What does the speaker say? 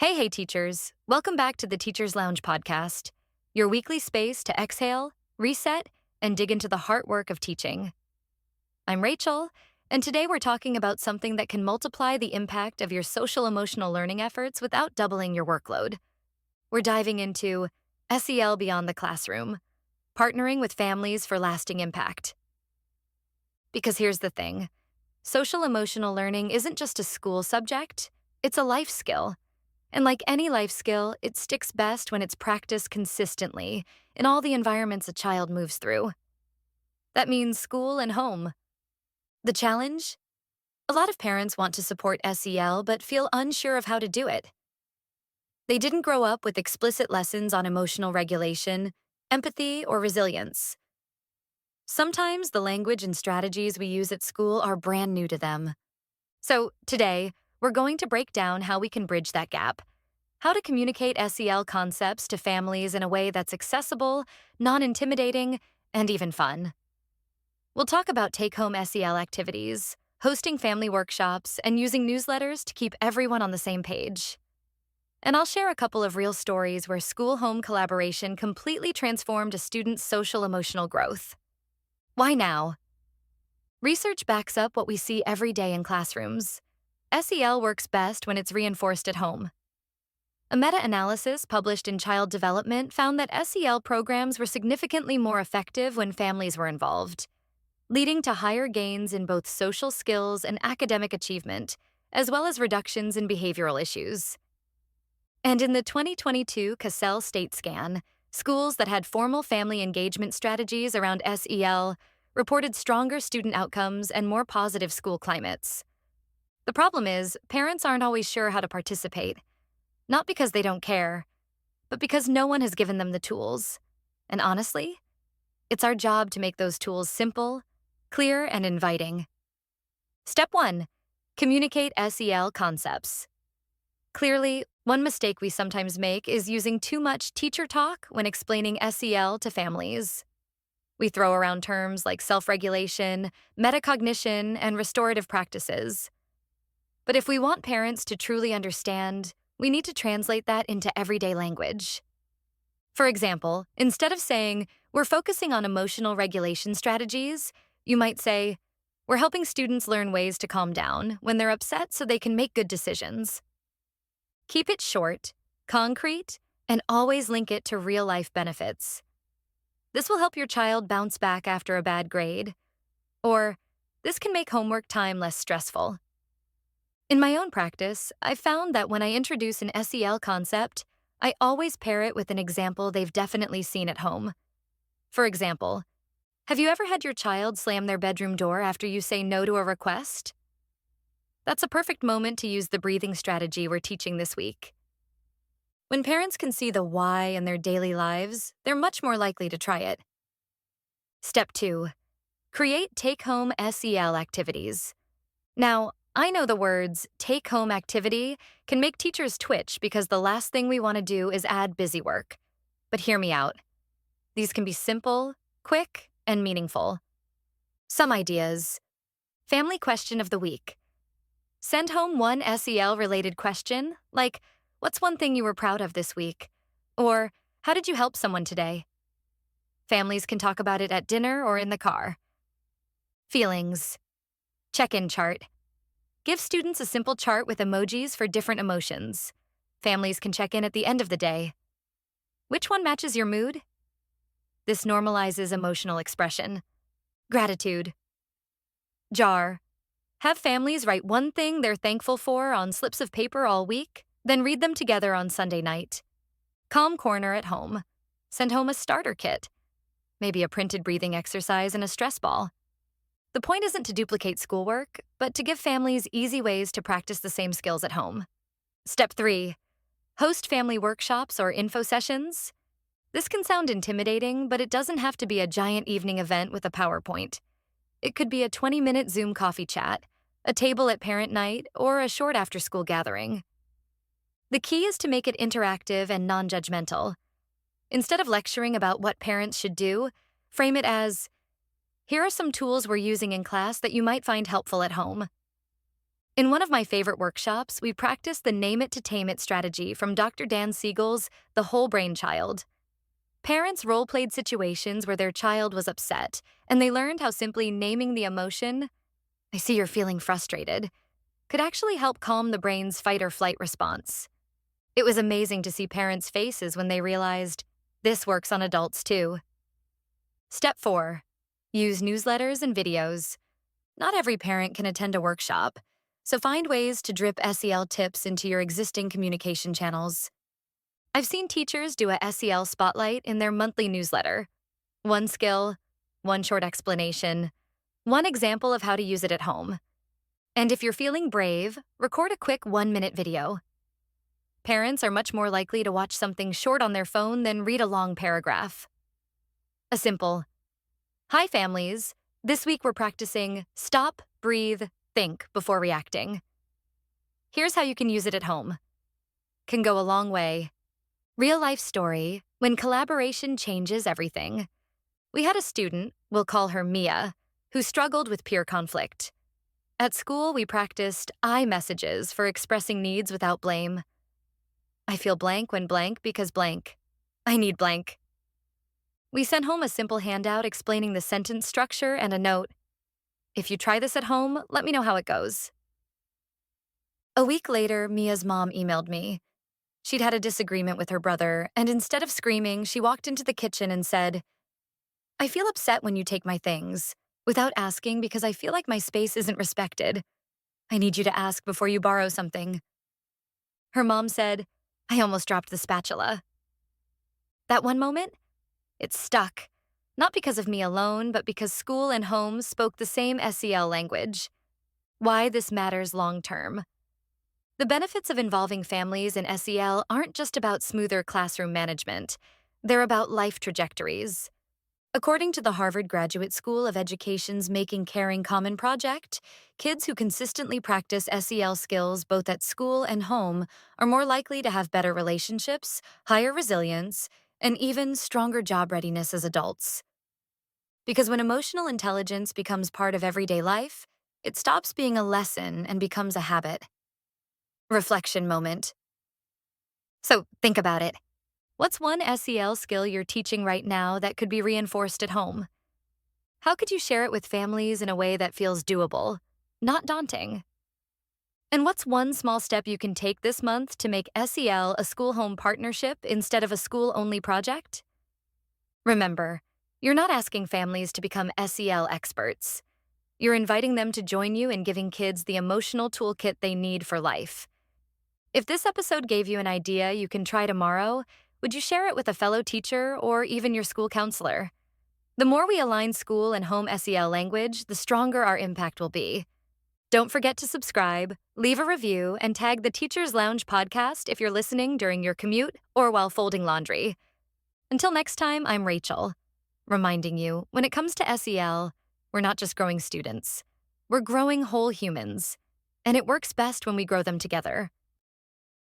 Hey, teachers. Welcome back to the Teacher's Lounge podcast, your weekly space to exhale, reset, and dig into the heart work of teaching. I'm Rachel, and today we're talking about something that can multiply the impact of your social emotional learning efforts without doubling your workload. We're diving into SEL beyond the classroom, partnering with families for lasting impact. Because here's the thing, social emotional learning isn't just a school subject, it's a life skill. And like any life skill, it sticks best when it's practiced consistently in all the environments a child moves through. That means school and home. The challenge? A lot of parents want to support SEL but feel unsure of how to do it. They didn't grow up with explicit lessons on emotional regulation, empathy, or resilience. Sometimes the language and strategies we use at school are brand new to them. So today, we're going to break down how we can bridge that gap. How to communicate SEL concepts to families in a way that's accessible, non-intimidating, and even fun. We'll talk about take-home SEL activities, hosting family workshops, and using newsletters to keep everyone on the same page. And I'll share a couple of real stories where school-home collaboration completely transformed a student's social-emotional growth. Why now? Research backs up what we see every day in classrooms. SEL works best when it's reinforced at home. A meta-analysis published in Child Development found that SEL programs were significantly more effective when families were involved, leading to higher gains in both social skills and academic achievement, as well as reductions in behavioral issues. And in the 2022 CASEL state scan, schools that had formal family engagement strategies around SEL reported stronger student outcomes and more positive school climates. The problem is, parents aren't always sure how to participate. Not because they don't care, but because no one has given them the tools. And honestly, it's our job to make those tools simple, clear, and inviting. Step 1. Communicate SEL concepts. Clearly, one mistake we sometimes make is using too much teacher talk when explaining SEL to families. We throw around terms like self-regulation, metacognition, and restorative practices. But if we want parents to truly understand, we need to translate that into everyday language. For example, instead of saying, "We're focusing on emotional regulation strategies," you might say, "We're helping students learn ways to calm down when they're upset so they can make good decisions." Keep it short, concrete, and always link it to real-life benefits. This will help your child bounce back after a bad grade. Or, this can make homework time less stressful. In my own practice, I've found that when I introduce an SEL concept, I always pair it with an example they've definitely seen at home. For example, have you ever had your child slam their bedroom door after you say no to a request? That's a perfect moment to use the breathing strategy we're teaching this week. When parents can see the why in their daily lives, they're much more likely to try it. Step 2. Create take-home SEL activities. Now, I know the words take-home activity can make teachers twitch because the last thing we want to do is add busy work. But hear me out. These can be simple, quick, and meaningful. Some ideas. Family question of the week. Send home one SEL-related question, like, "What's one thing you were proud of this week?" Or, "How did you help someone today?" Families can talk about it at dinner or in the car. Feelings. Check-in chart. Give students a simple chart with emojis for different emotions. Families can check in at the end of the day. Which one matches your mood? This normalizes emotional expression. Gratitude. Jar. Have families write one thing they're thankful for on slips of paper all week, then read them together on Sunday night. Calm corner at home. Send home a starter kit. Maybe a printed breathing exercise and a stress ball. The point isn't to duplicate schoolwork, but to give families easy ways to practice the same skills at home. Step 3. Host family workshops or info sessions. This can sound intimidating, but it doesn't have to be a giant evening event with a PowerPoint. It could be a 20-minute Zoom coffee chat, a table at parent night, or a short after-school gathering. The key is to make it interactive and non-judgmental. Instead of lecturing about what parents should do, frame it as, "Here are some tools we're using in class that you might find helpful at home." In one of my favorite workshops, we practiced the name it to tame it strategy from Dr. Dan Siegel's The Whole Brain Child. Parents role-played situations where their child was upset, and they learned how simply naming the emotion, "I see you're feeling frustrated," could actually help calm the brain's fight or flight response. It was amazing to see parents' faces when they realized this works on adults too. Step 4. Use newsletters and videos. Not every parent can attend a workshop, so find ways to drip SEL tips into your existing communication channels. I've seen teachers do a SEL spotlight in their monthly newsletter. One skill, one short explanation, one example of how to use it at home. And if you're feeling brave, record a quick 1-minute video. Parents are much more likely to watch something short on their phone than read a long paragraph. A simple, "Hi families, this week we're practicing stop, breathe, think before reacting. Here's how you can use it at home." Can go a long way. Real life story, when collaboration changes everything. We had a student, we'll call her Mia, who struggled with peer conflict. At school, we practiced I messages for expressing needs without blame. "I feel blank when blank because blank. I need blank." We sent home a simple handout explaining the sentence structure and a note, "If you try this at home, let me know how it goes." A week later, Mia's mom emailed me. She'd had a disagreement with her brother, and instead of screaming, she walked into the kitchen and said, "I feel upset when you take my things, without asking because I feel like my space isn't respected. I need you to ask before you borrow something." Her mom said, "I almost dropped the spatula." That one moment, it stuck, not because of me alone, but because school and home spoke the same SEL language. Why this matters long term. The benefits of involving families in SEL aren't just about smoother classroom management. They're about life trajectories. According to the Harvard Graduate School of Education's Making Caring Common project, kids who consistently practice SEL skills both at school and home are more likely to have better relationships, higher resilience, and even stronger job readiness as adults. Because when emotional intelligence becomes part of everyday life, it stops being a lesson and becomes a habit. Reflection moment. So think about it. What's one SEL skill you're teaching right now that could be reinforced at home? How could you share it with families in a way that feels doable, not daunting? And what's one small step you can take this month to make SEL a school-home partnership instead of a school-only project? Remember, you're not asking families to become SEL experts. You're inviting them to join you in giving kids the emotional toolkit they need for life. If this episode gave you an idea you can try tomorrow, would you share it with a fellow teacher or even your school counselor? The more we align school and home SEL language, the stronger our impact will be. Don't forget to subscribe, leave a review, and tag the Teacher's Lounge podcast if you're listening during your commute or while folding laundry. Until next time, I'm Rachel, reminding you, when it comes to SEL, we're not just growing students. We're growing whole humans, and it works best when we grow them together.